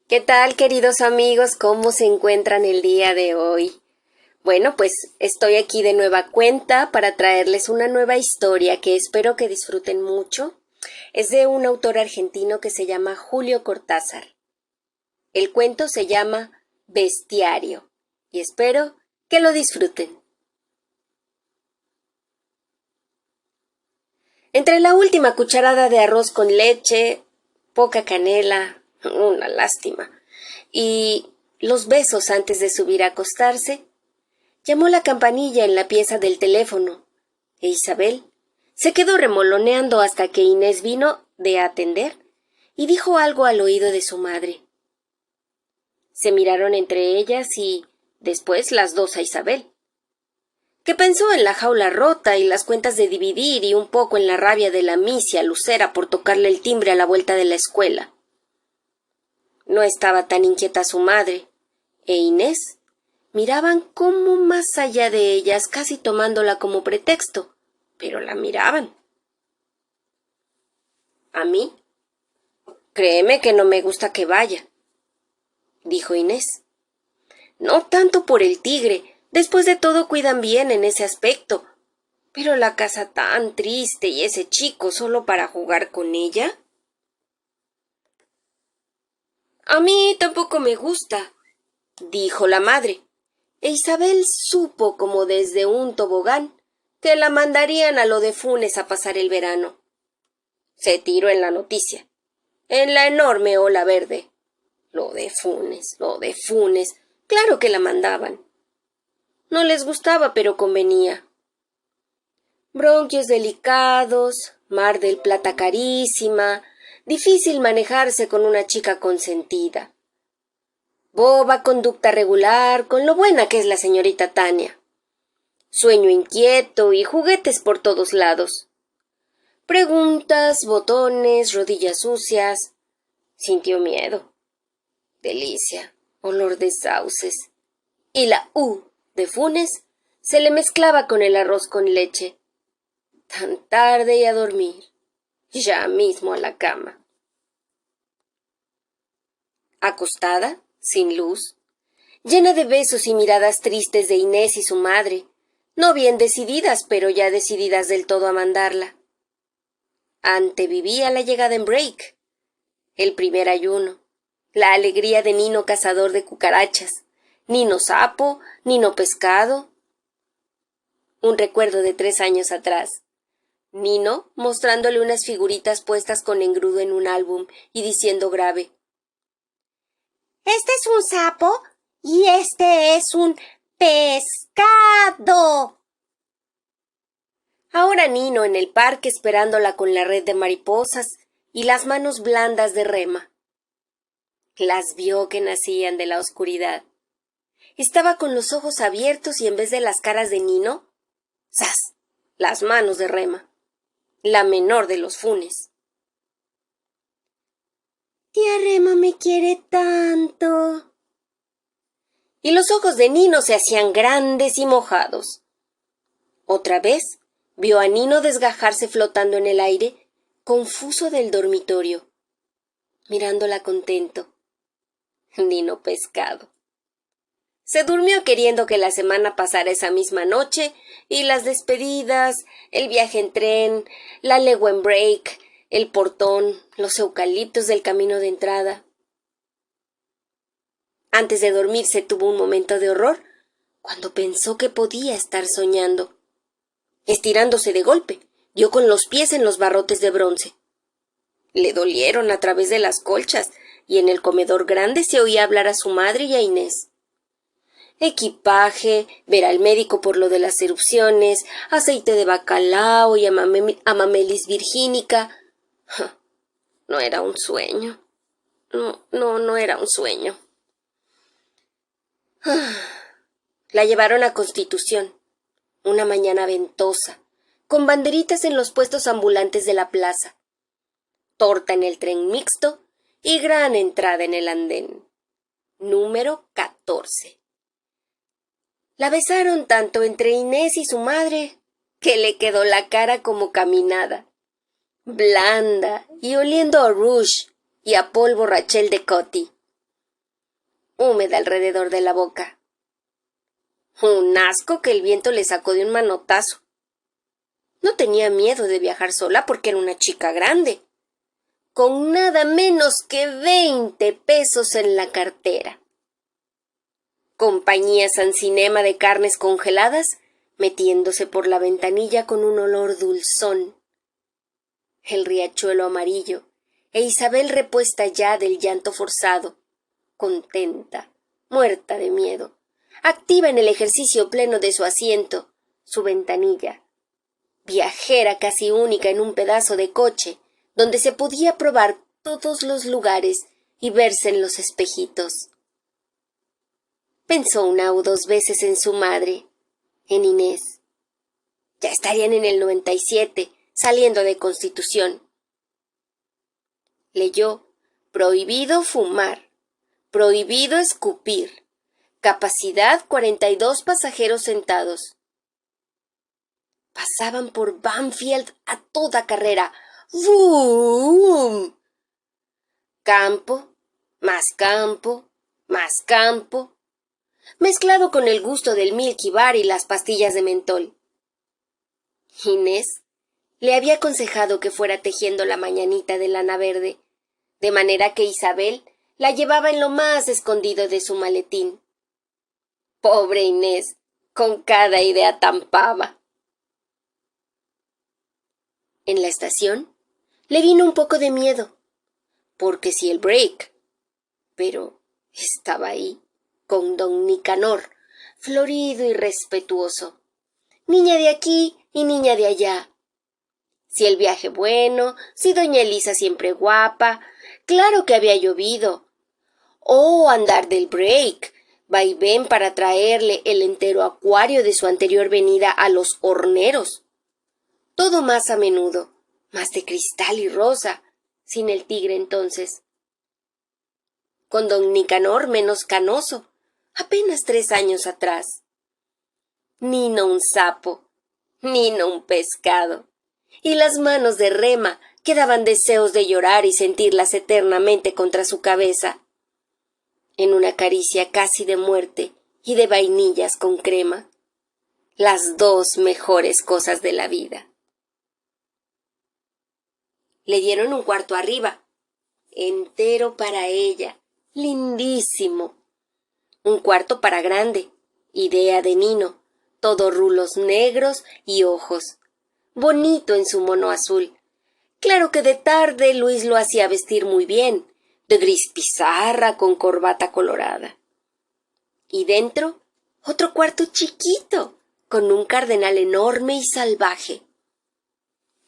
¿Qué tal, queridos amigos? ¿Cómo se encuentran el día de hoy? Bueno, pues estoy aquí de nueva cuenta para traerles una nueva historia que espero que disfruten mucho. Es de un autor argentino que se llama Julio Cortázar. El cuento se llama Bestiario y espero que lo disfruten. Entre la última cucharada de arroz con leche, poca canela, una lástima, y los besos antes de subir a acostarse, llamó la campanilla en la pieza del teléfono, e Isabel se quedó remoloneando hasta que Inés vino de atender y dijo algo al oído de su madre. Se miraron entre ellas y después las dos a Isabel, que pensó en la jaula rota y las cuentas de dividir y un poco en la rabia de la misia Lucera por tocarle el timbre a la vuelta de la escuela. No estaba tan inquieta su madre, e Inés miraban como más allá de ellas, casi tomándola como pretexto, pero la miraban. A mí, créeme que no me gusta que vaya, dijo Inés. No tanto por el tigre, después de todo cuidan bien en ese aspecto, pero la casa tan triste y ese chico solo para jugar con ella. A mí tampoco me gusta, dijo la madre, e Isabel supo como desde un tobogán que la mandarían a lo de Funes a pasar el verano. Se tiró en la noticia, en la enorme ola verde. Lo de Funes, claro que la mandaban. No les gustaba, pero convenía. Bronquios delicados, Mar del Plata carísima, difícil manejarse con una chica consentida. Boba conducta regular, con lo buena que es la señorita Tania. Sueño inquieto y juguetes por todos lados. Preguntas, botones, rodillas sucias. Sintió miedo. Delicia, olor de sauces. Y la U de Funes se le mezclaba con el arroz con leche. Tan tarde y a dormir. Ya mismo a la cama. Acostada, sin luz, llena de besos y miradas tristes de Inés y su madre, no bien decididas, pero ya decididas del todo a mandarla. Antevivía la llegada en break, el primer ayuno, la alegría de Nino cazador de cucarachas, Nino sapo, Nino pescado. Un recuerdo de 3 años atrás. Nino mostrándole unas figuritas puestas con engrudo en un álbum y diciendo grave: «Este es un sapo y este es un pescado». Ahora Nino en el parque esperándola con la red de mariposas y las manos blandas de rema. Las vio que nacían de la oscuridad. Estaba con los ojos abiertos y en vez de las caras de Nino, ¡zas!, las manos de rema, la menor de los Funes. «Tía Rema me quiere tanto». Y los ojos de Nino se hacían grandes y mojados. Otra vez vio a Nino desgajarse flotando en el aire, confuso del dormitorio, mirándola contento. Nino pescado. Se durmió queriendo que la semana pasara esa misma noche, y las despedidas, el viaje en tren, la legua en break, el portón, los eucaliptos del camino de entrada. Antes de dormirse tuvo un momento de horror cuando pensó que podía estar soñando. Estirándose de golpe, dio con los pies en los barrotes de bronce. Le dolieron a través de las colchas y en el comedor grande se oía hablar a su madre y a Inés. Equipaje, ver al médico por lo de las erupciones, aceite de bacalao y amamelis virgínica. No era un sueño. No era un sueño. La llevaron a Constitución, una mañana ventosa, con banderitas en los puestos ambulantes de la plaza, torta en el tren mixto y gran entrada en el andén. Número 14. La besaron tanto entre Inés y su madre que le quedó la cara como caminada, blanda y oliendo a rouge y a polvo Rachel de Coty. húmeda alrededor de la boca. Un asco que el viento le sacó de un manotazo. No tenía miedo de viajar sola porque era una chica grande, con nada menos que 20 pesos en la cartera. Compañía San Cinema de carnes congeladas metiéndose por la ventanilla con un olor dulzón. El riachuelo amarillo e Isabel repuesta ya del llanto forzado, contenta, muerta de miedo, activa en el ejercicio pleno de su asiento, su ventanilla, viajera casi única en un pedazo de coche donde se podía probar todos los lugares y verse en los espejitos. Pensó una o dos veces en su madre, en Inés. Ya estarían en el 97, saliendo de Constitución. Leyó: prohibido fumar, prohibido escupir, capacidad 42 pasajeros sentados. Pasaban por Banfield a toda carrera. ¡Bum! Campo, más campo, más campo, mezclado con el gusto del Milky Bar y las pastillas de mentol. Inés le había aconsejado que fuera tejiendo la mañanita de lana verde, de manera que Isabel la llevaba en lo más escondido de su maletín. Pobre Inés, con cada idea tan pava. En la estación le vino un poco de miedo, porque si el break, pero estaba ahí, con don Nicanor, florido y respetuoso. Niña de aquí y niña de allá. Si el viaje bueno, si doña Elisa siempre guapa, claro que había llovido. Oh, andar del break, vaivén para traerle el entero acuario de su anterior venida a los horneros. Todo más a menudo, más de cristal y rosa, sin el tigre entonces. Con don Nicanor menos canoso, apenas 3 años atrás. Nino un sapo, Nino un pescado, y las manos de Rema que daban deseos de llorar y sentirlas eternamente contra su cabeza, en una caricia casi de muerte y de vainillas con crema, las 2 mejores cosas de la vida. Le dieron un cuarto arriba, entero para ella, lindísimo. Un cuarto para grande, idea de Nino, todo rulos negros y ojos, bonito en su mono azul. Claro que de tarde Luis lo hacía vestir muy bien, de gris pizarra con corbata colorada. Y dentro, otro cuarto chiquito, con un cardenal enorme y salvaje.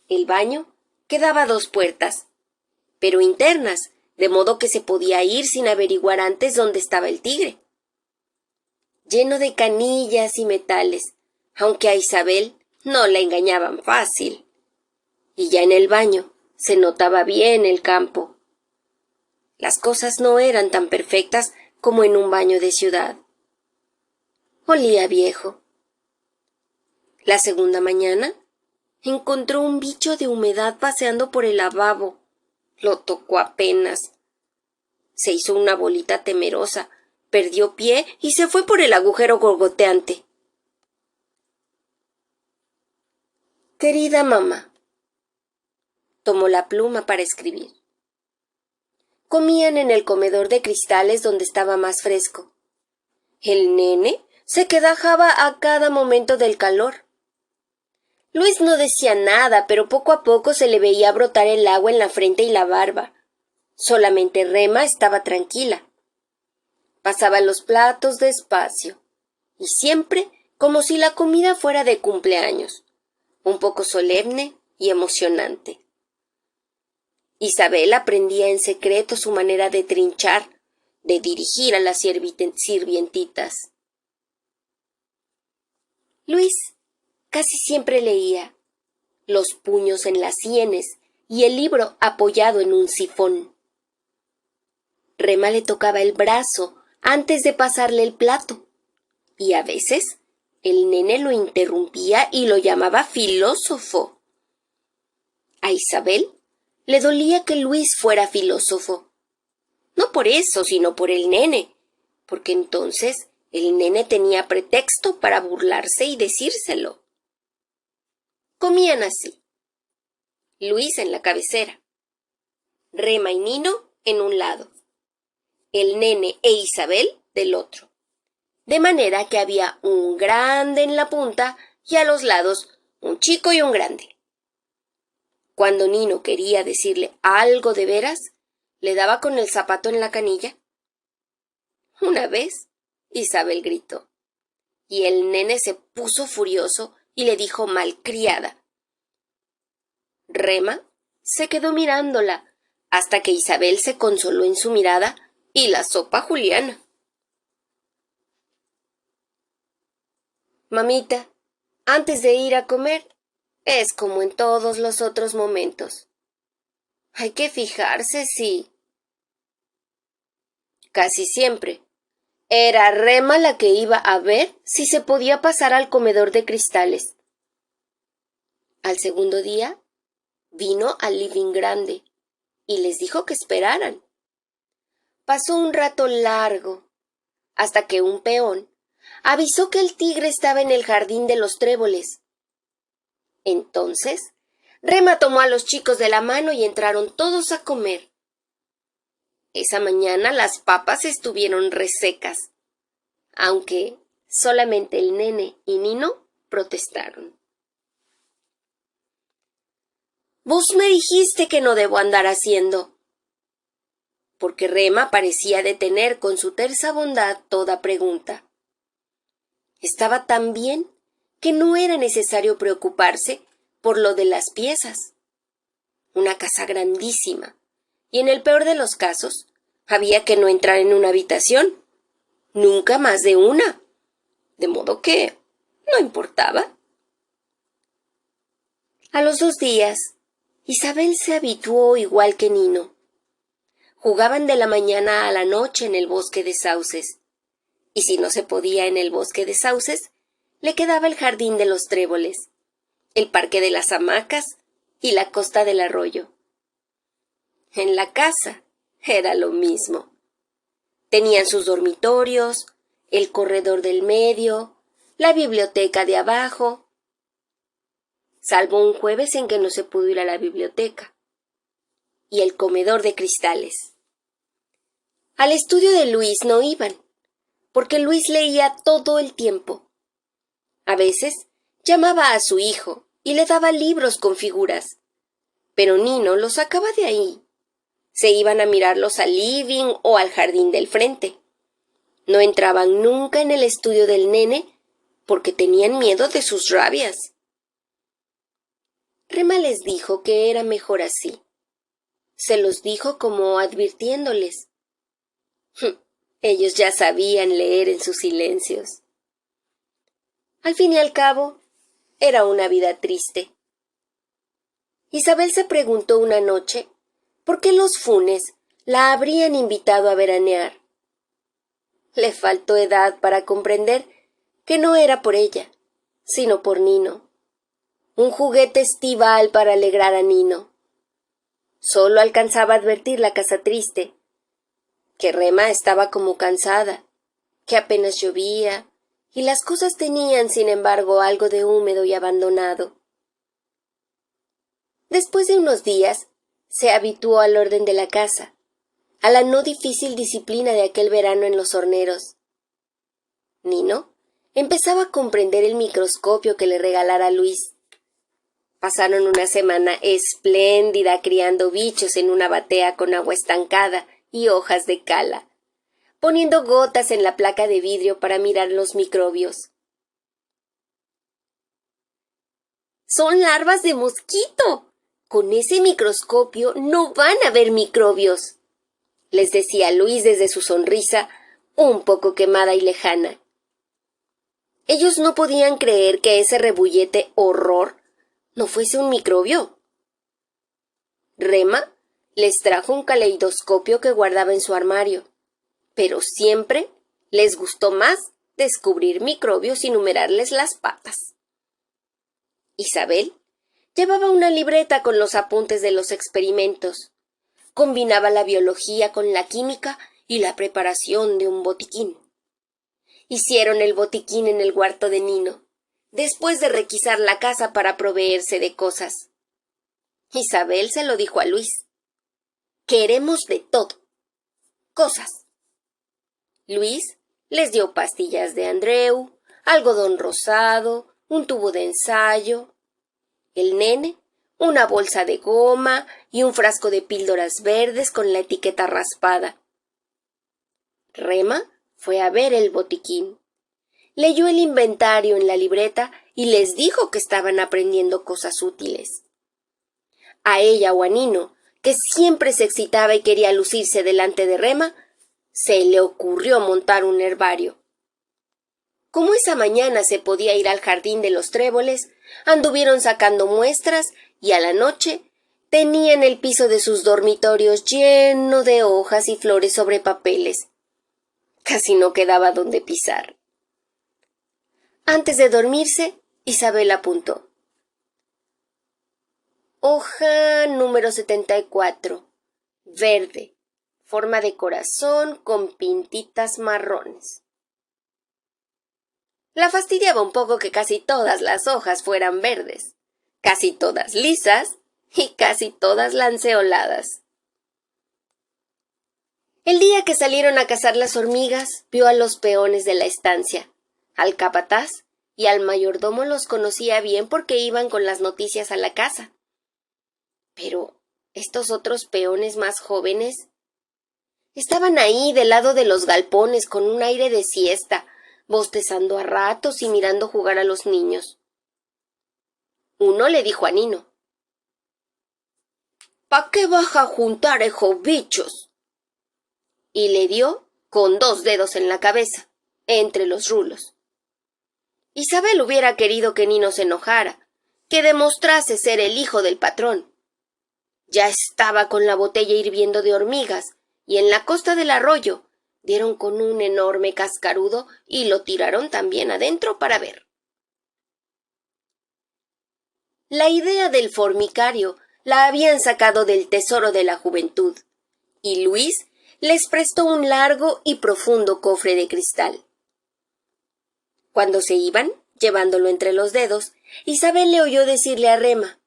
El baño quedaba a 2 puertas, pero internas, de modo que se podía ir sin averiguar antes dónde estaba el tigre. Lleno de canillas y metales, aunque a Isabel no la engañaban fácil. Y ya en el baño se notaba bien el campo. Las cosas no eran tan perfectas como en un baño de ciudad. Olía viejo. La segunda mañana encontró un bicho de humedad paseando por el lavabo. Lo tocó apenas. Se hizo una bolita temerosa, perdió pie y se fue por el agujero gorgoteante. Querida mamá. Tomó la pluma para escribir. Comían en el comedor de cristales donde estaba más fresco. El nene se quedajaba a cada momento del calor. Luis no decía nada, pero poco a poco se le veía brotar el agua en la frente y la barba. Solamente Rema estaba tranquila. Pasaba los platos despacio, y siempre como si la comida fuera de cumpleaños, un poco solemne y emocionante. Isabel aprendía en secreto su manera de trinchar, de dirigir a las sirvientitas. Luis casi siempre leía, los puños en las sienes y el libro apoyado en un sifón. Rema le tocaba el brazo antes de pasarle el plato, y a veces el nene lo interrumpía y lo llamaba filósofo. A Isabel le dolía que Luis fuera filósofo. No por eso, sino por el nene, porque entonces el nene tenía pretexto para burlarse y decírselo. Comían así: Luis en la cabecera, Rema y Nino en un lado, el nene e Isabel del otro, de manera que había un grande en la punta y a los lados un chico y un grande. Cuando Nino quería decirle algo de veras, le daba con el zapato en la canilla. Una vez, Isabel gritó, y el nene se puso furioso y le dijo malcriada. Rema se quedó mirándola hasta que Isabel se consoló en su mirada y la sopa juliana. Mamita, antes de ir a comer, es como en todos los otros momentos. Hay que fijarse si... Casi siempre era Rema la que iba a ver si se podía pasar al comedor de cristales. Al segundo día, vino al living grande y les dijo que esperaran. Pasó un rato largo, hasta que un peón avisó que el tigre estaba en el jardín de los tréboles. Entonces, Rema tomó a los chicos de la mano y entraron todos a comer. Esa mañana las papas estuvieron resecas, aunque solamente el nene y Nino protestaron. Vos me dijiste que no debo andar haciendo, porque Rema parecía detener con su tersa bondad toda pregunta. Estaba tan bien que no era necesario preocuparse por lo de las piezas. Una casa grandísima, y en el peor de los casos, había que no entrar en una habitación, nunca más de una, de modo que no importaba. A los 2 días, Isabel se habituó igual que Nino. Jugaban de la mañana a la noche en el bosque de sauces, y si no se podía en el bosque de sauces, le quedaba el jardín de los tréboles, el parque de las hamacas y la costa del arroyo. En la casa era lo mismo. Tenían sus dormitorios, el corredor del medio, la biblioteca de abajo, salvo un jueves en que no se pudo ir a la biblioteca, y el comedor de cristales. Al estudio de Luis no iban, porque Luis leía todo el tiempo. A veces llamaba a su hijo y le daba libros con figuras, pero Nino los sacaba de ahí. Se iban a mirarlos al living o al jardín del frente. No entraban nunca en el estudio del nene porque tenían miedo de sus rabias. Rema les dijo que era mejor así. Se los dijo como advirtiéndoles. Ellos ya sabían leer en sus silencios. Al fin y al cabo, era una vida triste. Isabel se preguntó una noche por qué los Funes la habrían invitado a veranear. Le faltó edad para comprender que no era por ella, sino por Nino. Un juguete estival para alegrar a Nino. Solo alcanzaba a advertir la casa triste, que Rema estaba como cansada, que apenas llovía, y las cosas tenían, sin embargo, algo de húmedo y abandonado. Después de unos días, se habituó al orden de la casa, a la no difícil disciplina de aquel verano en los horneros. Nino empezaba a comprender el microscopio que le regalara Luis. Pasaron una semana espléndida criando bichos en una batea con agua estancada y hojas de cala, poniendo gotas en la placa de vidrio para mirar los microbios. ¡Son larvas de mosquito! Con ese microscopio no van a ver microbios, les decía Luis desde su sonrisa un poco quemada y lejana. Ellos no podían creer que ese rebullete horror no fuese un microbio. Rema les trajo un caleidoscopio que guardaba en su armario, pero siempre les gustó más descubrir microbios y numerarles las patas. Isabel llevaba una libreta con los apuntes de los experimentos. Combinaba la biología con la química y la preparación de un botiquín. Hicieron el botiquín en el huerto de Nino, después de requisar la casa para proveerse de cosas. Isabel se lo dijo a Luis. Queremos de todo. Cosas. Luis les dio pastillas de Andreu, algodón rosado, un tubo de ensayo. El nene, una bolsa de goma y un frasco de píldoras verdes con la etiqueta raspada. Rema fue a ver el botiquín. Leyó el inventario en la libreta y les dijo que estaban aprendiendo cosas útiles. A ella o a Nino, que siempre se excitaba y quería lucirse delante de Rema, se le ocurrió montar un herbario. Como esa mañana se podía ir al jardín de los tréboles, anduvieron sacando muestras y a la noche tenían el piso de sus dormitorios lleno de hojas y flores sobre papeles. Casi no quedaba donde pisar. Antes de dormirse, Isabel apuntó. Hoja número 74, verde, forma de corazón con pintitas marrones. La fastidiaba un poco que casi todas las hojas fueran verdes, casi todas lisas y casi todas lanceoladas. El día que salieron a cazar las hormigas, vio a los peones de la estancia. Al capataz y al mayordomo los conocía bien porque iban con las noticias a la casa. Pero estos otros peones más jóvenes estaban ahí del lado de los galpones con un aire de siesta, bostezando a ratos y mirando jugar a los niños. Uno le dijo a Nino: «¿Pa qué vas a juntar esos bichos?», y le dio con 2 dedos en la cabeza, entre los rulos. Isabel hubiera querido que Nino se enojara, que demostrase ser el hijo del patrón. Ya estaba con la botella hirviendo de hormigas, y en la costa del arroyo dieron con un enorme cascarudo y lo tiraron también adentro para ver. La idea del formicario la habían sacado del tesoro de la juventud, y Luis les prestó un largo y profundo cofre de cristal. Cuando se iban, llevándolo entre los dedos, Isabel le oyó decirle a Rema: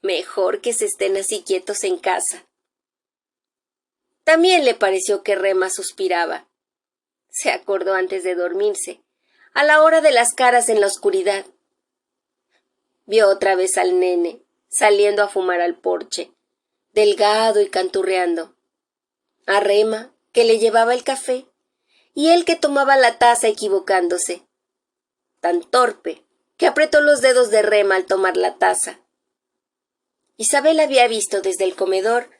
«Mejor que se estén así quietos en casa». También le pareció que Rema suspiraba. Se acordó antes de dormirse, a la hora de las caras en la oscuridad. Vio otra vez al nene, saliendo a fumar al porche, delgado y canturreando. A Rema, que le llevaba el café, y él que tomaba la taza equivocándose. Tan torpe, que apretó los dedos de Rema al tomar la taza. Isabel había visto desde el comedor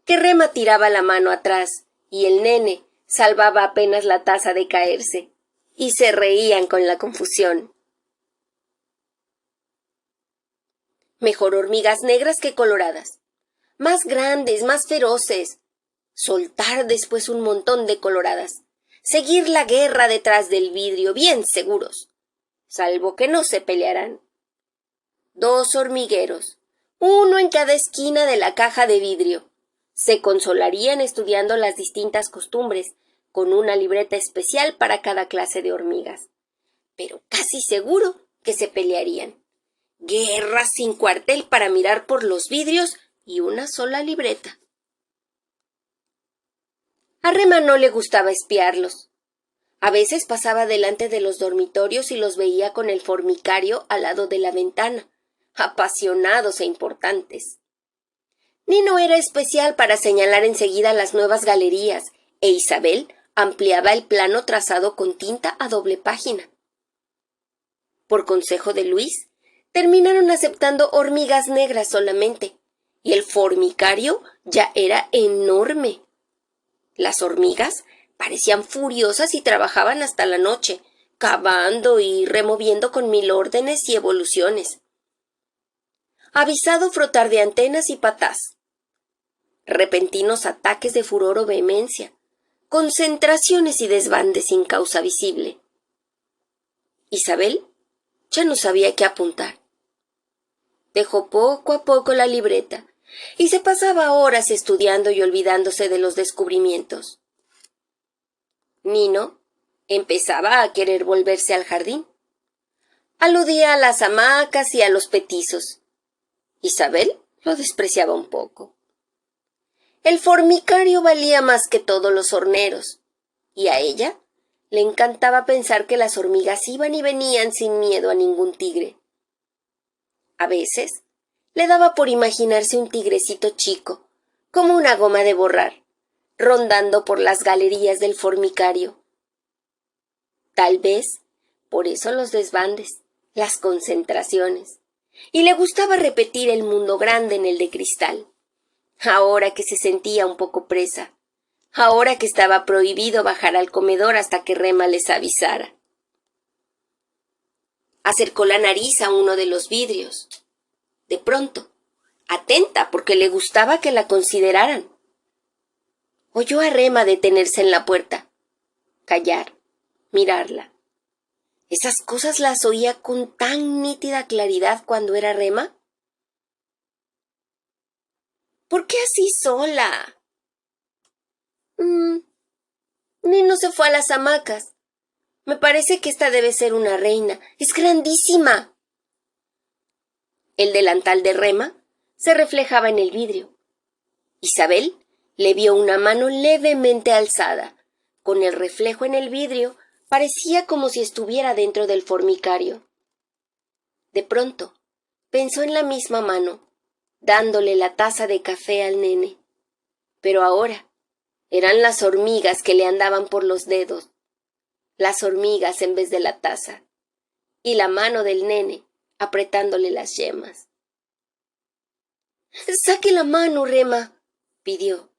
que Rema tiraba la mano atrás y el nene salvaba apenas la taza de caerse, y se reían con la confusión. Mejor hormigas negras que coloradas, más grandes, más feroces. Soltar después un montón de coloradas, seguir la guerra detrás del vidrio bien seguros, salvo que no se pelearán. 2 hormigueros, uno en cada esquina de la caja de vidrio. Se consolarían estudiando las distintas costumbres, con una libreta especial para cada clase de hormigas. Pero casi seguro que se pelearían. Guerra sin cuartel para mirar por los vidrios y una sola libreta. A Rema no le gustaba espiarlos. A veces pasaba delante de los dormitorios y los veía con el formicario al lado de la ventana, apasionados e importantes. Nino era especial para señalar enseguida las nuevas galerías, e Isabel ampliaba el plano trazado con tinta a doble página. Por consejo de Luis, terminaron aceptando hormigas negras solamente, y el formicario ya era enorme. Las hormigas parecían furiosas y trabajaban hasta la noche, cavando y removiendo con 1000 órdenes y evoluciones. Avisado frotar de antenas y patás. Repentinos ataques de furor o vehemencia. Concentraciones y desbandes sin causa visible. Isabel ya no sabía qué apuntar. Dejó poco a poco la libreta y se pasaba horas estudiando y olvidándose de los descubrimientos. Nino empezaba a querer volverse al jardín. Aludía a las hamacas y a los petizos. Isabel lo despreciaba un poco. El formicario valía más que todos los horneros, y a ella le encantaba pensar que las hormigas iban y venían sin miedo a ningún tigre. A veces le daba por imaginarse un tigrecito chico, como una goma de borrar, rondando por las galerías del formicario. Tal vez por eso los desbandes, las concentraciones, y le gustaba repetir el mundo grande en el de cristal, ahora que se sentía un poco presa, ahora que estaba prohibido bajar al comedor hasta que Rema les avisara. Acercó la nariz a uno de los vidrios. De pronto, atenta porque le gustaba que la consideraran, oyó a Rema detenerse en la puerta, callar, mirarla. ¿Esas cosas las oía con tan nítida claridad cuando era Rema? ¿Por qué así sola? Nino se fue a las hamacas. Me parece que esta debe ser una reina. Es grandísima. El delantal de Rema se reflejaba en el vidrio. Isabel le vio una mano levemente alzada. Con el reflejo en el vidrio, parecía como si estuviera dentro del formicario. De pronto, pensó en la misma mano, dándole la taza de café al nene. Pero ahora eran las hormigas que le andaban por los dedos, las hormigas en vez de la taza, y la mano del nene apretándole las yemas. —Saque la mano, Rema —pidió.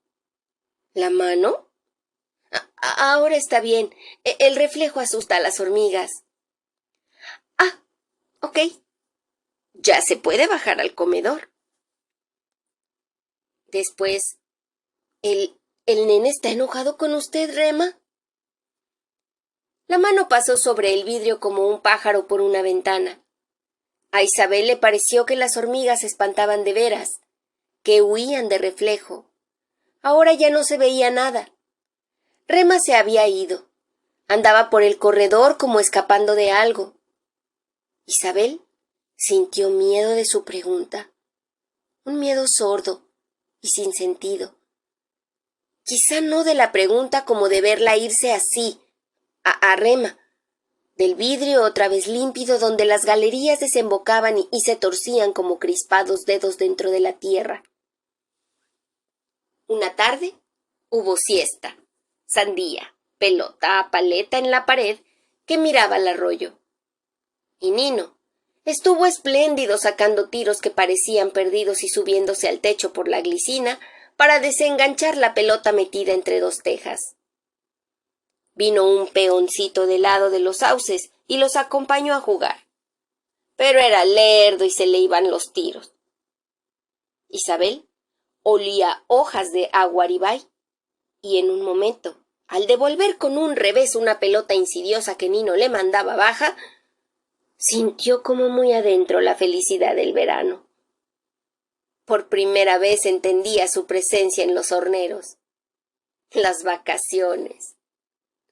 —¿La mano? Ahora está bien. El reflejo asusta a las hormigas. Ah, ok. Ya se puede bajar al comedor. Después, ¿el nene está enojado con usted, Rema? La mano pasó sobre el vidrio como un pájaro por una ventana. A Isabel le pareció que las hormigas se espantaban de veras, que huían de reflejo. Ahora ya no se veía nada. Rema se había ido. Andaba por el corredor como escapando de algo. Isabel sintió miedo de su pregunta, un miedo sordo y sin sentido. Quizá no de la pregunta como de verla irse así, a Rema, del vidrio otra vez límpido donde las galerías desembocaban y se torcían como crispados dedos dentro de la tierra. Una tarde hubo siesta, sandía, pelota, paleta en la pared que miraba al arroyo. Y Nino estuvo espléndido sacando tiros que parecían perdidos y subiéndose al techo por la glicina para desenganchar la pelota metida entre dos tejas. Vino un peoncito del lado de los sauces y los acompañó a jugar. Pero era lerdo y se le iban los tiros. Isabel olía hojas de aguaribay y en un momento, al devolver con un revés una pelota insidiosa que Nino le mandaba baja, sintió como muy adentro la felicidad del verano. Por primera vez entendía su presencia en los horneros. Las vacaciones.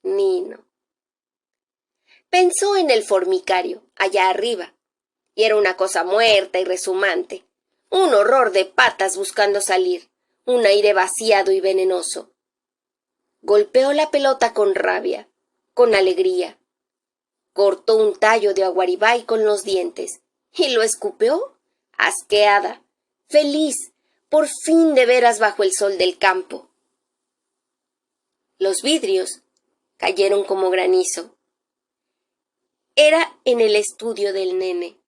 Nino. Pensó en el formicario, allá arriba, y era una cosa muerta y rezumante, un horror de patas buscando salir, un aire vaciado y venenoso. Golpeó la pelota con rabia, con alegría. Cortó un tallo de aguaribay con los dientes y lo escupió, asqueada, feliz, por fin de veras bajo el sol del campo. Los vidrios cayeron como granizo. Era en el estudio del nene.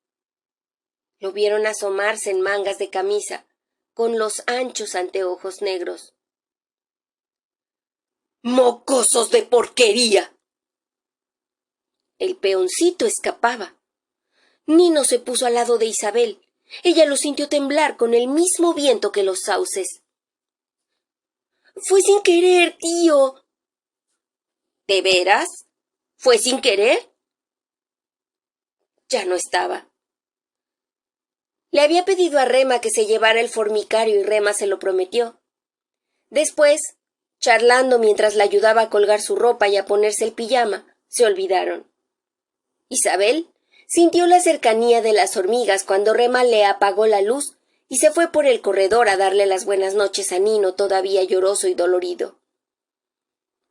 Lo vieron asomarse en mangas de camisa, con los anchos anteojos negros. ¡Mocosos de porquería! El peoncito escapaba. Nino se puso al lado de Isabel. Ella lo sintió temblar con el mismo viento que los sauces. —Fue sin querer, tío. —¿De veras? ¿Fue sin querer? Ya no estaba. Le había pedido a Rema que se llevara el formicario y Rema se lo prometió. Después, charlando mientras la ayudaba a colgar su ropa y a ponerse el pijama, se olvidaron. Isabel sintió la cercanía de las hormigas cuando Rema le apagó la luz y se fue por el corredor a darle las buenas noches a Nino todavía lloroso y dolorido.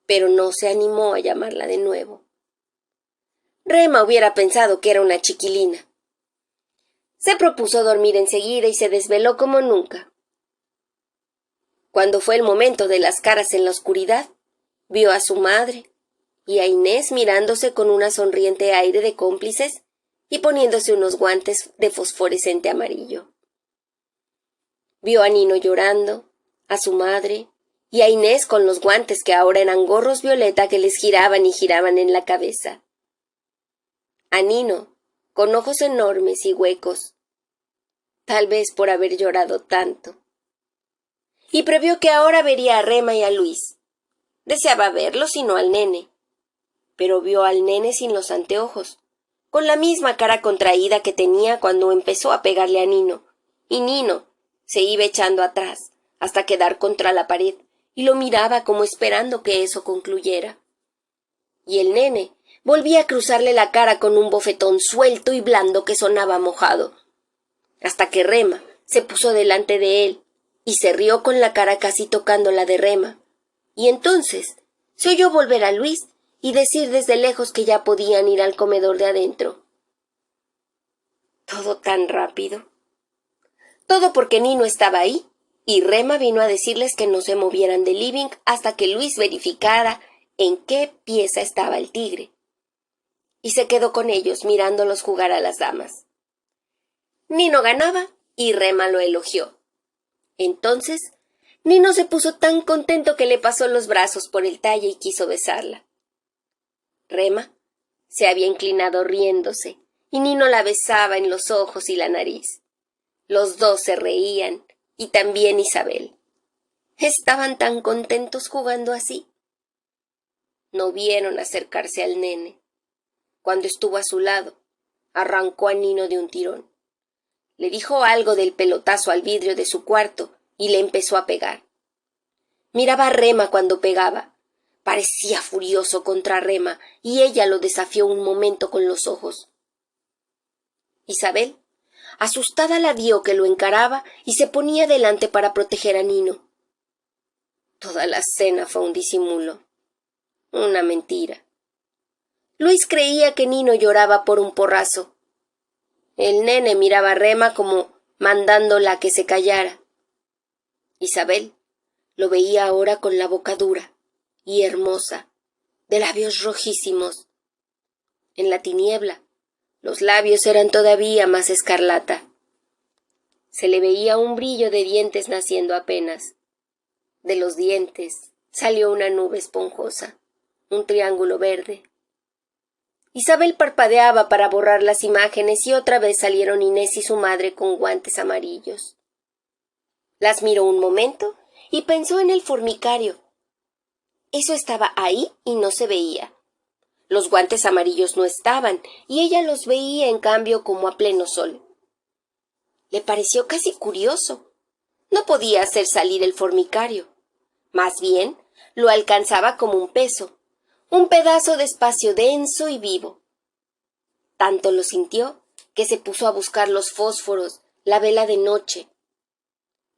Pero no se animó a llamarla de nuevo. Rema hubiera pensado que era una chiquilina. Se propuso dormir enseguida y se desveló como nunca. Cuando fue el momento de las caras en la oscuridad, vio a su madre y a Inés mirándose con un sonriente aire de cómplices y poniéndose unos guantes de fosforescente amarillo. Vio a Nino llorando, a su madre y a Inés con los guantes que ahora eran gorros violeta que les giraban y giraban en la cabeza. A Nino, con ojos enormes y huecos, tal vez por haber llorado tanto. Y previó que ahora vería a Rema y a Luis. Deseaba verlos y no al nene. Pero vio al nene sin los anteojos, con la misma cara contraída que tenía cuando empezó a pegarle a Nino, y Nino se iba echando atrás hasta quedar contra la pared y lo miraba como esperando que eso concluyera. Y el nene volvía a cruzarle la cara con un bofetón suelto y blando que sonaba mojado, hasta que Rema se puso delante de él y se rió con la cara casi tocando la de Rema, y entonces se oyó volver a Luis y decir desde lejos que ya podían ir al comedor de adentro. Todo tan rápido. Todo porque Nino estaba ahí, y Rema vino a decirles que no se movieran del living hasta que Luis verificara en qué pieza estaba el tigre. Y se quedó con ellos mirándolos jugar a las damas. Nino ganaba y Rema lo elogió. Entonces, Nino se puso tan contento que le pasó los brazos por el talle y quiso besarla. Rema se había inclinado riéndose, y Nino la besaba en los ojos y la nariz. Los dos se reían, y también Isabel. Estaban tan contentos jugando así. No vieron acercarse al nene. Cuando estuvo a su lado, arrancó a Nino de un tirón. Le dijo algo del pelotazo al vidrio de su cuarto y le empezó a pegar. Miraba a Rema cuando pegaba. Parecía furioso contra Rema y ella lo desafió un momento con los ojos. Isabel, asustada, la vio que lo encaraba y se ponía delante para proteger a Nino. Toda la cena fue un disimulo, una mentira. Luis creía que Nino lloraba por un porrazo. El nene miraba a Rema como mandándola a que se callara. Isabel lo veía ahora con la boca dura y hermosa, de labios rojísimos. En la tiniebla, los labios eran todavía más escarlata. Se le veía un brillo de dientes naciendo apenas. De los dientes salió una nube esponjosa, un triángulo verde. Isabel parpadeaba para borrar las imágenes y otra vez salieron Inés y su madre con guantes amarillos. Las miró un momento y pensó en el formicario. Eso estaba ahí y no se veía. Los guantes amarillos no estaban y ella los veía en cambio como a pleno sol. Le pareció casi curioso. No podía hacer salir el formicario. Más bien, lo alcanzaba como un peso, un pedazo de espacio denso y vivo. Tanto lo sintió que se puso a buscar los fósforos, la vela de noche.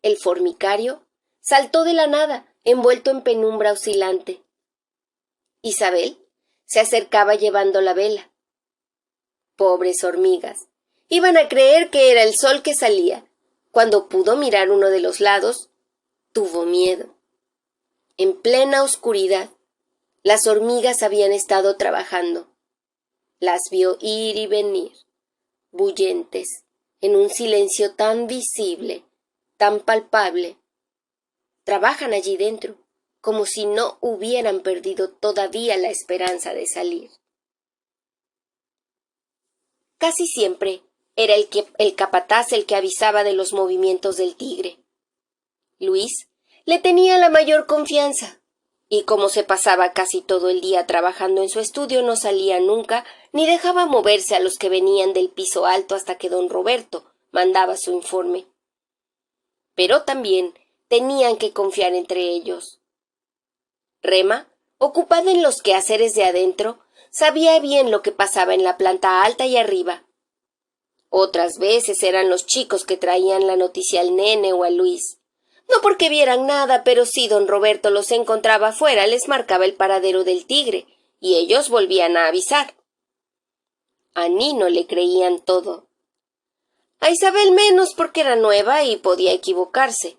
El formicario saltó de la nada, envuelto en penumbra oscilante. Isabel se acercaba llevando la vela. Pobres hormigas, iban a creer que era el sol que salía. Cuando pudo mirar uno de los lados, tuvo miedo. En plena oscuridad, las hormigas habían estado trabajando. Las vio ir y venir, bullentes, en un silencio tan visible, tan palpable. Trabajan allí dentro, como si no hubieran perdido todavía la esperanza de salir. Casi siempre era el capataz el que avisaba de los movimientos del tigre. Luis le tenía la mayor confianza, y como se pasaba casi todo el día trabajando en su estudio, no salía nunca ni dejaba moverse a los que venían del piso alto hasta que don Roberto, mandaba su informe. Pero también tenían que confiar entre ellos. Rema, ocupada en los quehaceres de adentro, sabía bien lo que pasaba en la planta alta y arriba. Otras veces eran los chicos que traían la noticia al nene o a Luis. No porque vieran nada, pero si don Roberto los encontraba afuera, les marcaba el paradero del tigre, y ellos volvían a avisar. A Nino le creían todo. A Isabel menos porque era nueva y podía equivocarse.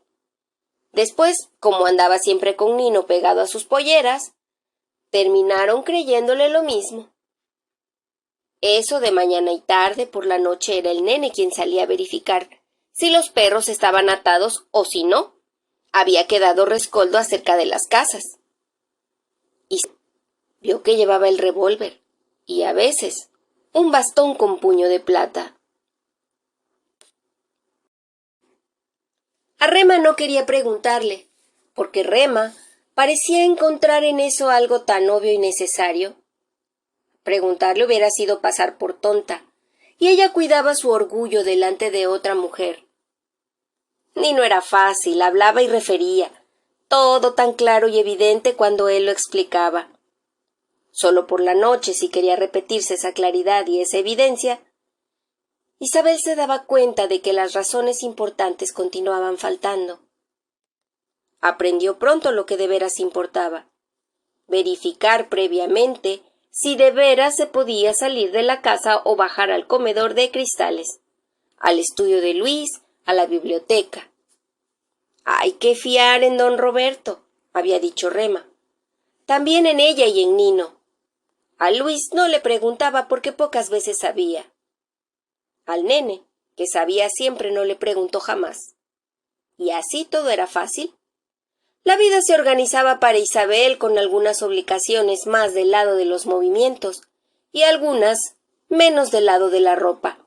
Después, como andaba siempre con Nino pegado a sus polleras, terminaron creyéndole lo mismo. Eso de mañana y tarde por la noche era el nene quien salía a verificar si los perros estaban atados o si no, había quedado rescoldo acerca de las casas. Y vio que llevaba el revólver y a veces un bastón con puño de plata. A Rema no quería preguntarle, porque Rema parecía encontrar en eso algo tan obvio y necesario. Preguntarle hubiera sido pasar por tonta, y ella cuidaba su orgullo delante de otra mujer. Ni no era fácil, hablaba y refería, todo tan claro y evidente cuando él lo explicaba. Solo por la noche, si quería repetirse esa claridad y esa evidencia, Isabel se daba cuenta de que las razones importantes continuaban faltando. Aprendió pronto lo que de veras importaba: verificar previamente si de veras se podía salir de la casa o bajar al comedor de cristales, al estudio de Luis, a la biblioteca. Hay que fiar en don Roberto, había dicho Rema. También en ella y en Nino. A Luis no le preguntaba porque pocas veces sabía. Al nene, que sabía siempre, no le preguntó jamás. Y así todo era fácil. La vida se organizaba para Isabel con algunas obligaciones más del lado de los movimientos y algunas menos del lado de la ropa.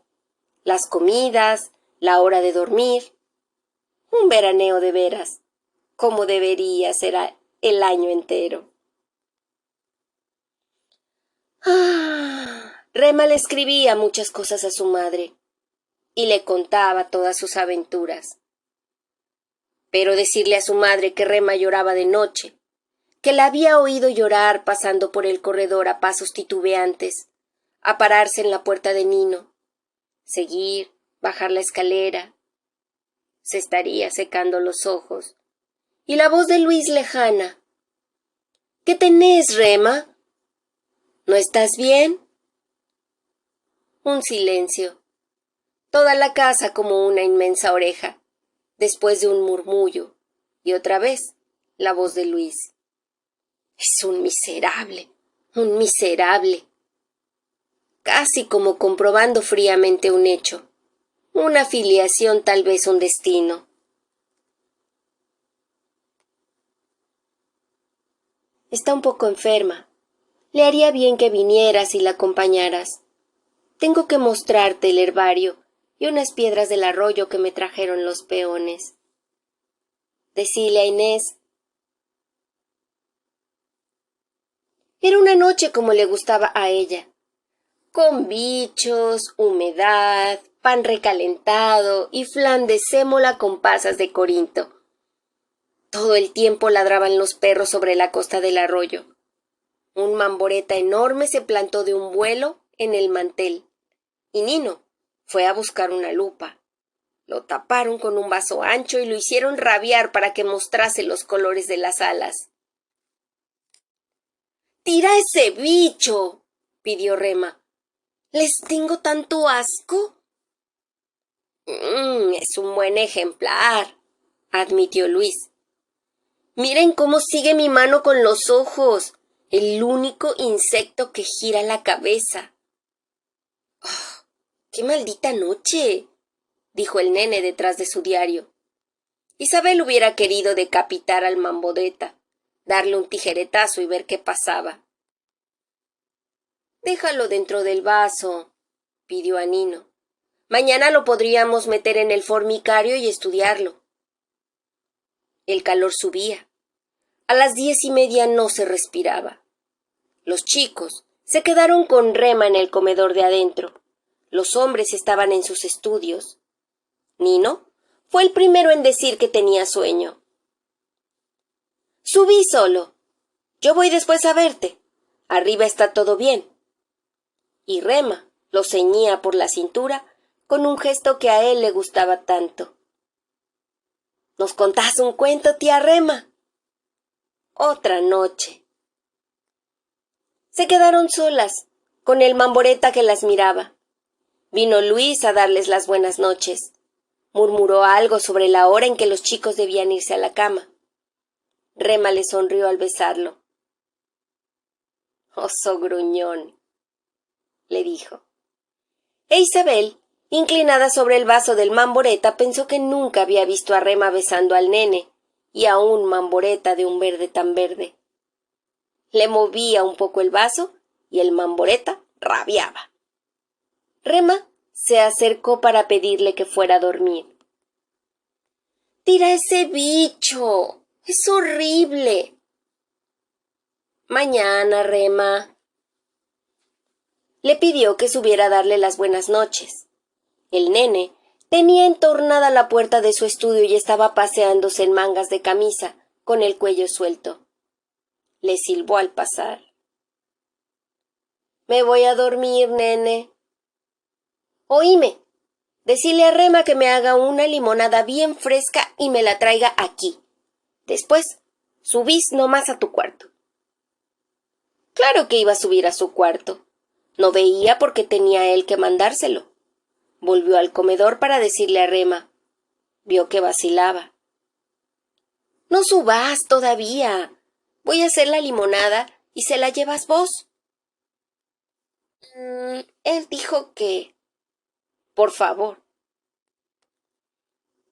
Las comidas, la hora de dormir. Un veraneo de veras, como debería ser el año entero. Rema le escribía muchas cosas a su madre y le contaba todas sus aventuras. Pero decirle a su madre que Rema lloraba de noche, que la había oído llorar pasando por el corredor a pasos titubeantes, a pararse en la puerta de Nino, seguir, bajar la escalera, se estaría secando los ojos. Y la voz de Luis lejana: ¿Qué tenés, Rema? ¿No estás bien? Un silencio. Toda la casa como una inmensa oreja, después de un murmullo, y otra vez la voz de Luis. Es un miserable, un miserable. Casi como comprobando fríamente un hecho, una filiación, tal vez un destino. Está un poco enferma. Le haría bien que vinieras y la acompañaras. Tengo que mostrarte el herbario y unas piedras del arroyo que me trajeron los peones. Decile a Inés. Era una noche como le gustaba a ella, con bichos, humedad, pan recalentado y flan de sémola con pasas de Corinto. Todo el tiempo ladraban los perros sobre la costa del arroyo. Un mamboreta enorme se plantó de un vuelo en el mantel, y Nino fue a buscar una lupa. Lo taparon con un vaso ancho y lo hicieron rabiar para que mostrase los colores de las alas. —¡Tira ese bicho! —pidió Rema. —¿Les tengo tanto asco? Es un buen ejemplar —admitió Luis. —Miren cómo sigue mi mano con los ojos, el único insecto que gira la cabeza. —¡Oh, qué maldita noche! —dijo el nene detrás de su diario. Isabel hubiera querido decapitar al mambodeta, darle un tijeretazo y ver qué pasaba. —Déjalo dentro del vaso —pidió a Nino—. Mañana lo podríamos meter en el formicario y estudiarlo. El calor subía. A las 10:30 no se respiraba. Los chicos se quedaron con Rema en el comedor de adentro. Los hombres estaban en sus estudios. Nino fue el primero en decir que tenía sueño. Subí solo. Yo voy después a verte. Arriba está todo bien. Y Rema lo ceñía por la cintura con un gesto que a él le gustaba tanto. ¿Nos contás un cuento, tía Rema? Otra noche. Se quedaron solas, con el Mamboreta que las miraba. Vino Luis a darles las buenas noches. Murmuró algo sobre la hora en que los chicos debían irse a la cama. Rema le sonrió al besarlo. «Oso gruñón», le dijo. E Isabel, inclinada sobre el vaso del Mamboreta, pensó que nunca había visto a Rema besando al nene, y a un Mamboreta de un verde tan verde. Le movía un poco el vaso y el Mamboreta rabiaba. Rema se acercó para pedirle que fuera a dormir. «Tira ese bicho. Es horrible». «Mañana, Rema». Le pidió que subiera a darle las buenas noches. El nene tenía entornada la puerta de su estudio y estaba paseándose en mangas de camisa, con el cuello suelto. Le silbó al pasar. «Me voy a dormir, nene». «Oíme, decile a Rema que me haga una limonada bien fresca y me la traiga aquí. Después, subís nomás a tu cuarto». Claro que iba a subir a su cuarto. No veía por qué tenía él que mandárselo. Volvió al comedor para decirle a Rema. Vio que vacilaba. «No subás todavía. Voy a hacer la limonada y se la llevas vos». Él dijo que... «Por favor».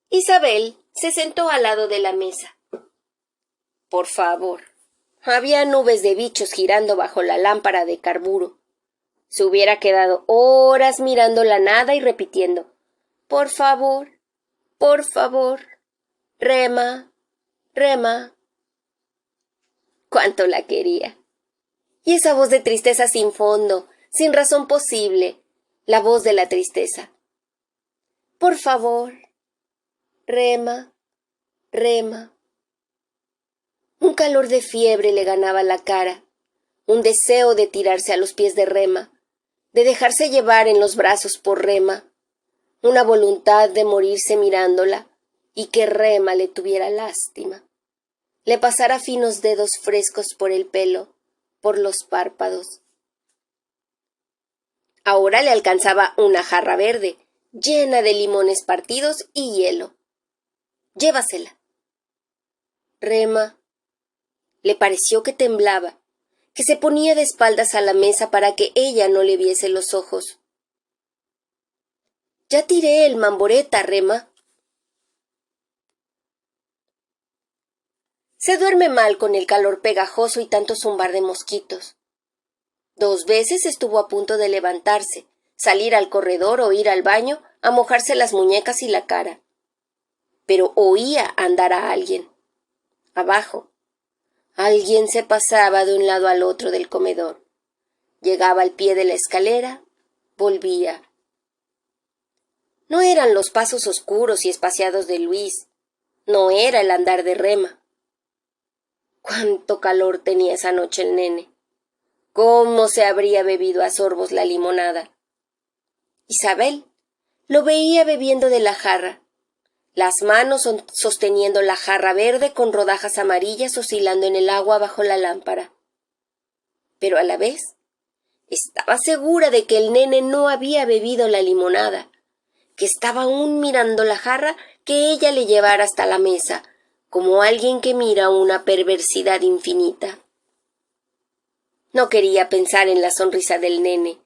Isabel se sentó al lado de la mesa. Por favor. Había nubes de bichos girando bajo la lámpara de carburo. Se hubiera quedado horas mirando la nada y repitiendo: «Por favor, por favor, Rema, Rema». Cuánto la quería. Y esa voz de tristeza sin fondo, sin razón posible, la voz de la tristeza. «Por favor, Rema, Rema». Un calor de fiebre le ganaba la cara, un deseo de tirarse a los pies de Rema, de dejarse llevar en los brazos por Rema, una voluntad de morirse mirándola y que Rema le tuviera lástima, le pasara finos dedos frescos por el pelo, por los párpados. Ahora le alcanzaba una jarra verde, llena de limones partidos y hielo. «Llévasela». Rema le pareció que temblaba, que se ponía de espaldas a la mesa para que ella no le viese los ojos. «Ya tiré el Mamboreta, Rema». Se duerme mal con el calor pegajoso y tanto zumbar de mosquitos. 2 veces estuvo a punto de levantarse, salir al corredor o ir al baño a mojarse las muñecas y la cara. Pero oía andar a alguien. Abajo. Alguien se pasaba de un lado al otro del comedor. Llegaba al pie de la escalera, volvía. No eran los pasos oscuros y espaciados de Luis, no era el andar de Rema. Cuánto calor tenía esa noche el nene. Cómo se habría bebido a sorbos la limonada. Isabel lo veía bebiendo de la jarra, las manos sosteniendo la jarra verde con rodajas amarillas oscilando en el agua bajo la lámpara. Pero a la vez estaba segura de que el nene no había bebido la limonada, que estaba aún mirando la jarra que ella le llevara hasta la mesa, como alguien que mira una perversidad infinita. No quería pensar en la sonrisa del nene,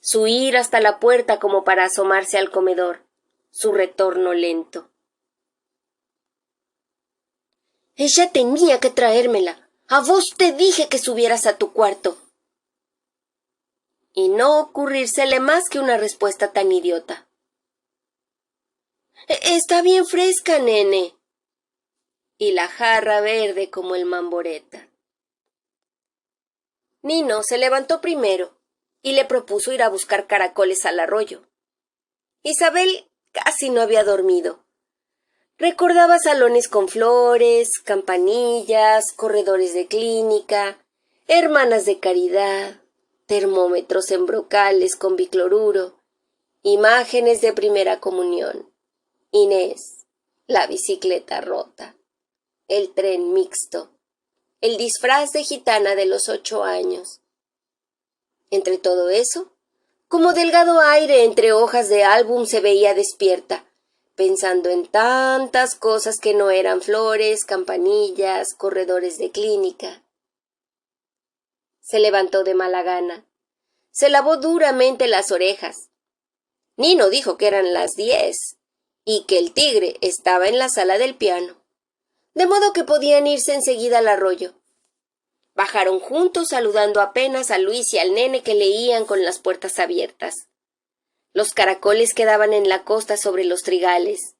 su ir hasta la puerta como para asomarse al comedor, su retorno lento. «Ella tenía que traérmela. A vos te dije que subieras a tu cuarto». Y no ocurrírsele más que una respuesta tan idiota. «Está bien fresca, nene». Y la jarra verde como el Mamboreta. Nino se levantó primero y le propuso ir a buscar caracoles al arroyo. Isabel casi no había dormido. Recordaba salones con flores, campanillas, corredores de clínica, hermanas de caridad, termómetros en brocales con bicloruro, imágenes de primera comunión, Inés, la bicicleta rota, el tren mixto, el disfraz de gitana de los 8 años. Entre todo eso, como delgado aire entre hojas de álbum se veía despierta, pensando en tantas cosas que no eran flores, campanillas, corredores de clínica. Se levantó de mala gana. Se lavó duramente las orejas. Nino dijo que eran las 10 y que el tigre estaba en la sala del piano, de modo que podían irse enseguida al arroyo. Bajaron juntos saludando apenas a Luis y al nene que leían con las puertas abiertas. Los caracoles quedaban en la costa sobre los trigales.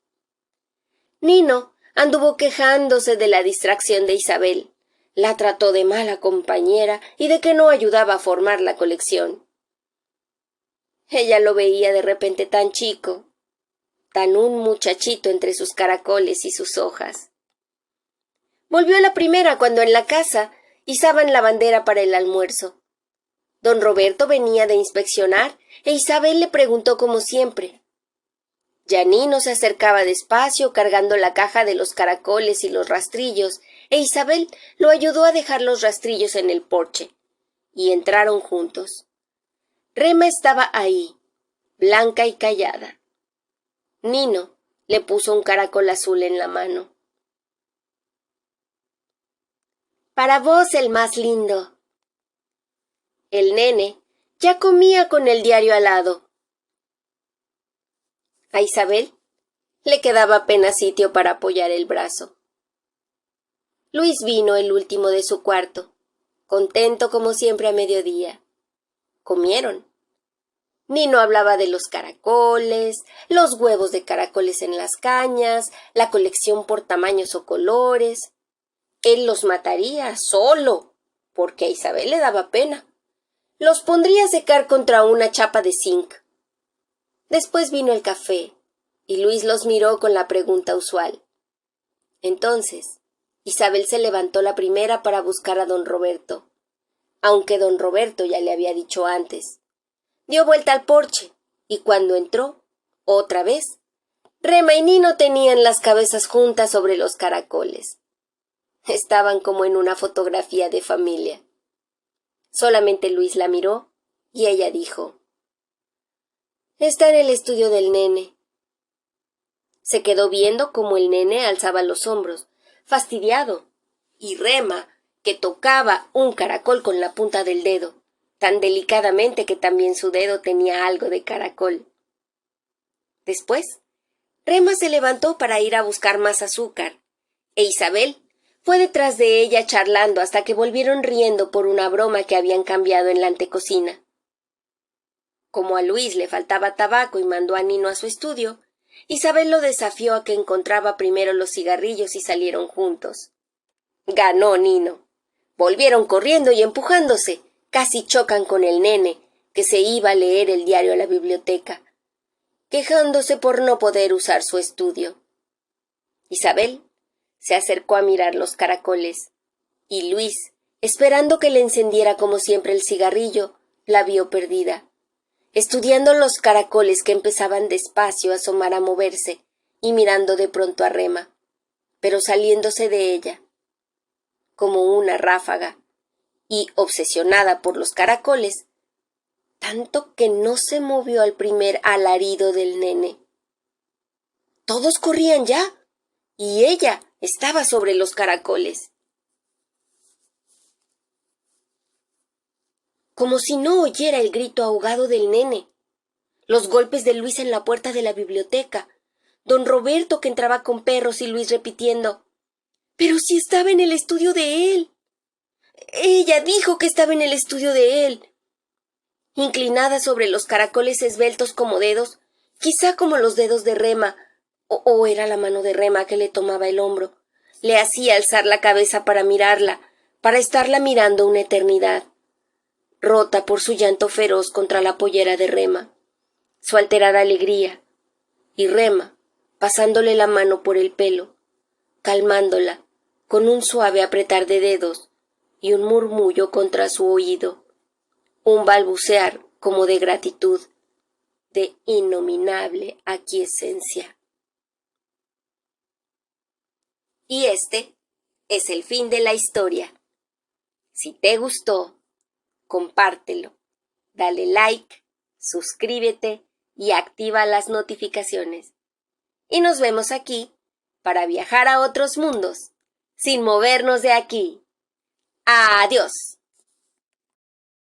Nino anduvo quejándose de la distracción de Isabel. La trató de mala compañera y de que no ayudaba a formar la colección. Ella lo veía de repente tan chico, tan un muchachito entre sus caracoles y sus hojas. Volvió la primera cuando en la casa izaban la bandera para el almuerzo. Don Roberto venía de inspeccionar e Isabel le preguntó como siempre. Ya Nino se acercaba despacio cargando la caja de los caracoles y los rastrillos e Isabel lo ayudó a dejar los rastrillos en el porche y entraron juntos. Rema estaba ahí, blanca y callada. Nino le puso un caracol azul en la mano. Para vos el más lindo. El nene ya comía con el diario al lado. A Isabel le quedaba apenas sitio para apoyar el brazo. Luis vino el último de su cuarto, contento como siempre a mediodía. Comieron. Nino hablaba de los caracoles, los huevos de caracoles en las cañas, la colección por tamaños o colores. Él los mataría solo, porque a Isabel le daba pena. Los pondría a secar contra una chapa de zinc. Después vino el café, y Luis los miró con la pregunta usual. Entonces, Isabel se levantó la primera para buscar a don Roberto, aunque don Roberto ya le había dicho antes. Dio vuelta al porche, y cuando entró, otra vez, Rema y Nino tenían las cabezas juntas sobre los caracoles. Estaban como en una fotografía de familia. Solamente Luis la miró, y ella dijo: «Está en el estudio del nene». Se quedó viendo cómo el nene alzaba los hombros, fastidiado, y Rema, que tocaba un caracol con la punta del dedo, tan delicadamente que también su dedo tenía algo de caracol. Después, Rema se levantó para ir a buscar más azúcar, e Isabel fue detrás de ella charlando hasta que volvieron riendo por una broma que habían cambiado en la antecocina. Como a Luis le faltaba tabaco y mandó a Nino a su estudio, Isabel lo desafió a que encontraba primero los cigarrillos y salieron juntos. Ganó Nino. Volvieron corriendo y empujándose. Casi chocan con el nene, que se iba a leer el diario a la biblioteca, quejándose por no poder usar su estudio. Isabel se acercó a mirar los caracoles, y Luis, esperando que le encendiera como siempre el cigarrillo, la vio perdida, estudiando los caracoles que empezaban despacio a asomar a moverse, y mirando de pronto a Rema, pero saliéndose de ella, como una ráfaga, y obsesionada por los caracoles, tanto que no se movió al primer alarido del nene. Todos corrían ya, y ella estaba sobre los caracoles. Como si no oyera el grito ahogado del nene, los golpes de Luis en la puerta de la biblioteca, don Roberto que entraba con perros y Luis repitiendo: «¡Pero si estaba en el estudio de él! Ella dijo que estaba en el estudio de él». Inclinada sobre los caracoles esbeltos como dedos, quizá como los dedos de Rema, o era la mano de Rema que le tomaba el hombro, le hacía alzar la cabeza para mirarla, para estarla mirando una eternidad, rota por su llanto feroz contra la pollera de Rema, su alterada alegría, y rema, pasándole la mano por el pelo, calmándola con un suave apretar de dedos y un murmullo contra su oído, un balbucear como de gratitud, de innominable aquiescencia. Y este es el fin de la historia. Si te gustó, compártelo, dale like, suscríbete y activa las notificaciones. Y nos vemos aquí para viajar a otros mundos, sin movernos de aquí. ¡Adiós!